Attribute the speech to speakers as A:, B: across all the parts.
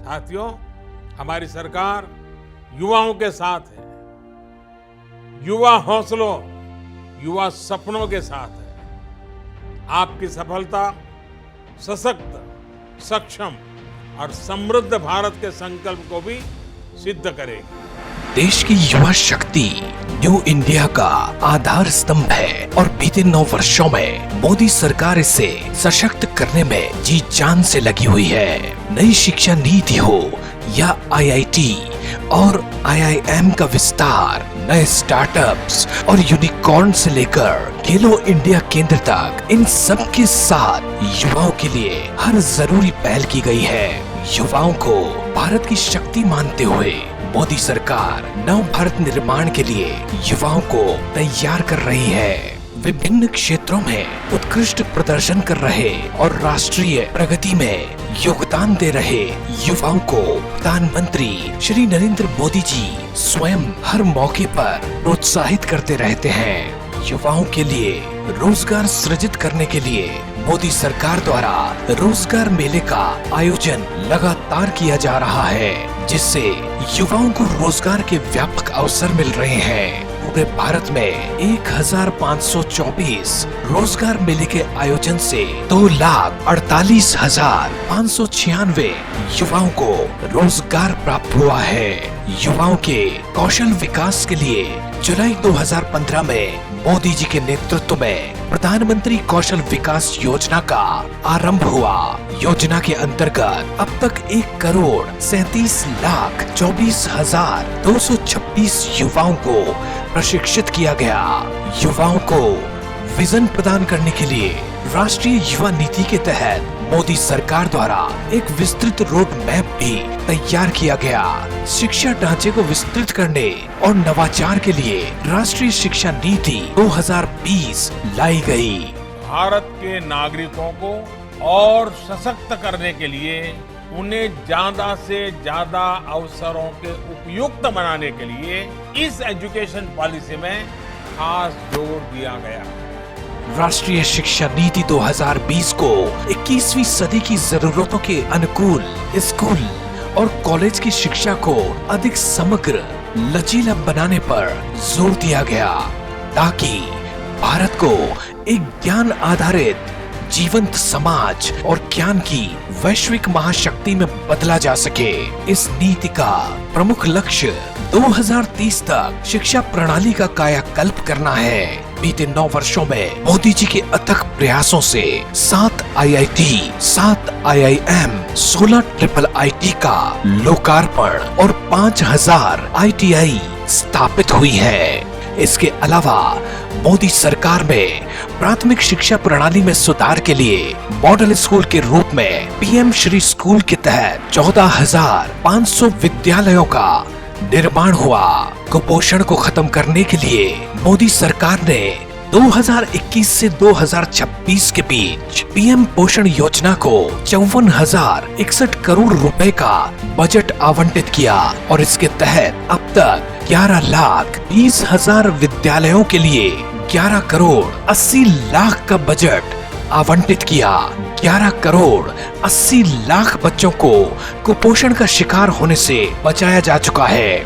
A: साथियों, हमारी सरकार युवाओं के साथ है, युवा हौसलों, युवा सपनों के साथ है। आपकी सफलता सशक्त, सक्षम और समृद्ध भारत के संकल्प को भी सिद्ध करेगी।
B: देश की युवा शक्ति न्यू इंडिया का आधार स्तंभ है और बीते 9 वर्षों में मोदी सरकार इसे सशक्त करने में जी जान से लगी हुई है। नई शिक्षा नीति हो या आईआईटी और आईआईएम का विस्तार, नए स्टार्टअप्स और यूनिकॉर्न से लेकर खेलो इंडिया केंद्र तक, इन सब के साथ युवाओं के लिए हर जरूरी पहल की गई है। युवाओं को भारत की शक्ति मानते हुए मोदी सरकार नव भारत निर्माण के लिए युवाओं को तैयार कर रही है। विभिन्न क्षेत्रों में उत्कृष्ट प्रदर्शन कर रहे और राष्ट्रीय प्रगति में योगदान दे रहे युवाओं को प्रधानमंत्री श्री नरेंद्र मोदी जी स्वयं हर मौके पर प्रोत्साहित करते रहते हैं। युवाओं के लिए रोजगार सृजित करने के लिए मोदी सरकार द्वारा रोजगार मेले का आयोजन लगातार किया जा रहा है, जिससे युवाओं को रोजगार के व्यापक अवसर मिल रहे हैं। पूरे भारत में 1524 रोजगार मेले के आयोजन से 2,48,596 युवाओं को रोजगार प्राप्त हुआ है। युवाओं के कौशल विकास के लिए जुलाई 2015 में मोदी जी के नेतृत्व में प्रधानमंत्री कौशल विकास योजना का आरंभ हुआ। योजना के अंतर्गत अब तक 1,37,24,226 युवाओं को प्रशिक्षित किया गया। युवाओं को विजन प्रदान करने के लिए राष्ट्रीय युवा नीति के तहत मोदी सरकार द्वारा एक विस्तृत रोड मैप भी तैयार किया गया। शिक्षा ढांचे को विस्तृत करने और नवाचार के लिए राष्ट्रीय शिक्षा नीति 2020 लाई गई।
A: भारत के नागरिकों को और सशक्त करने के लिए उन्हें ज्यादा से ज्यादा अवसरों के उपयुक्त बनाने के लिए इस एजुकेशन पॉलिसी में खास जोर दिया गया।
B: राष्ट्रीय शिक्षा नीति 2020 को 21वीं सदी की जरूरतों के अनुकूल स्कूल और कॉलेज की शिक्षा को अधिक समग्र, लचीला बनाने पर जोर दिया गया, ताकि भारत को एक ज्ञान आधारित जीवंत समाज और ज्ञान की वैश्विक महाशक्ति में बदला जा सके। इस नीति का प्रमुख लक्ष्य 2030 तक शिक्षा प्रणाली का कायाकल्प करना है। बीते 9 वर्षों में मोदी जी के अथक प्रयासों से 7 आईआईटी, 7 आईआईएम, 16 IIIT का लोकार्पण और 5000 ITI स्थापित हुई है। इसके अलावा मोदी सरकार में प्राथमिक शिक्षा प्रणाली में सुधार के लिए मॉडल स्कूल के रूप में पीएम श्री स्कूल के तहत 14,500 विद्यालयों का निर्माण हुआ। कुपोषण को खत्म करने के लिए मोदी सरकार ने 2021 से 2026 के बीच पीएम पोषण योजना को 54,061 करोड़ रुपए का बजट आवंटित किया और इसके तहत अब तक 11,20,000 विद्यालयों के लिए 11 करोड़ 80 लाख का बजट आवंटित किया। 11 करोड़ 80 लाख बच्चों को कुपोषण का शिकार होने से बचाया जा चुका है।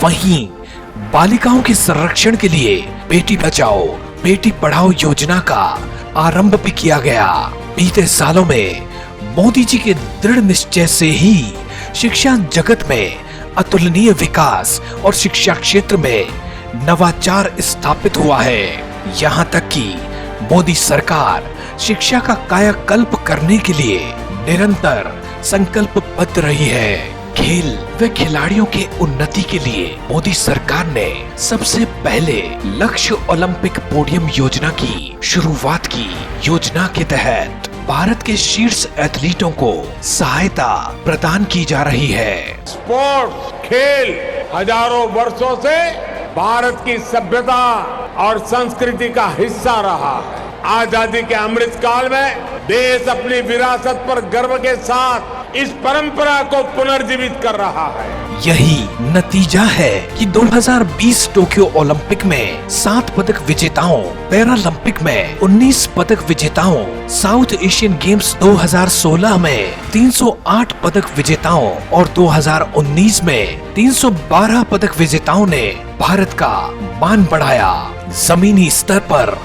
B: वहीं बालिकाओं के संरक्षण के लिए बेटी बचाओ बेटी पढ़ाओ योजना का आरंभ भी किया गया। बीते सालों में मोदी जी के दृढ़ निश्चय से ही शिक्षा जगत में अतुलनीय विकास और शिक्षा क्षेत्र में नवाचार स्थापित हुआ है। यहाँ तक कि मोदी सरकार शिक्षा का कायाकल्प करने के लिए निरंतर संकल्पबद्ध रही है। खेल व खिलाड़ियों के उन्नति के लिए मोदी सरकार ने सबसे पहले लक्ष्य ओलंपिक पोडियम योजना की शुरुआत की। योजना के तहत भारत के शीर्ष एथलीटों को सहायता प्रदान की जा रही है।
A: स्पोर्ट्स, खेल हजारों वर्षों से भारत की सभ्यता और संस्कृति का हिस्सा रहा है। आजादी के अमृत काल में देश अपनी विरासत पर गर्व के साथ इस परंपरा को पुनर्जीवित कर रहा है।
B: यही नतीजा है कि 2020 टोक्यो ओलंपिक में 7 पदक विजेताओं, पैरालंपिक में 19 पदक विजेताओं, साउथ एशियन गेम्स 2016 में 308 पदक विजेताओं और 2019 में 312 पदक विजेताओं ने भारत का मान बढ़ाया। जमीनी स्तर पर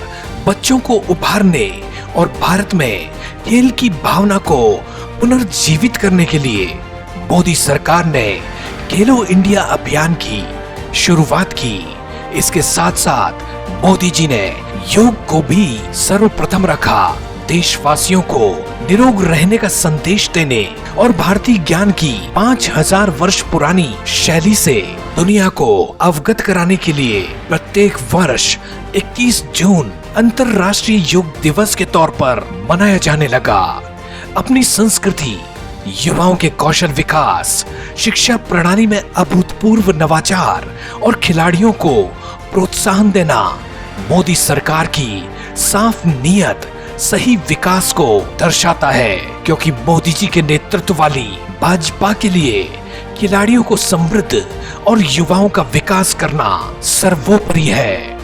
B: बच्चों को उभारने और भारत में खेल की भावना को पुनर्जीवित करने के लिए मोदी सरकार ने खेलो इंडिया अभियान की शुरुआत की। इसके साथ साथ मोदी जी ने योग को भी सर्वप्रथम रखा। देशवासियों को निरोग रहने का संदेश देने और भारतीय ज्ञान की 5000 वर्ष पुरानी शैली से दुनिया को अवगत कराने के लिए प्रत्येक वर्ष 21 जून अंतर्राष्ट्रीय योग दिवस के तौर पर मनाया जाने लगा। अपनी संस्कृति, युवाओं के कौशल विकास, शिक्षा प्रणाली में अभूतपूर्व नवाचार और खिलाड़ियों को प्रोत्साहन देना मोदी सरकार की साफ नीयत सही विकास को दर्शाता है, क्योंकि मोदी जी के नेतृत्व वाली भाजपा के लिए खिलाड़ियों को समृद्ध और युवाओं का विकास करना सर्वोपरि है।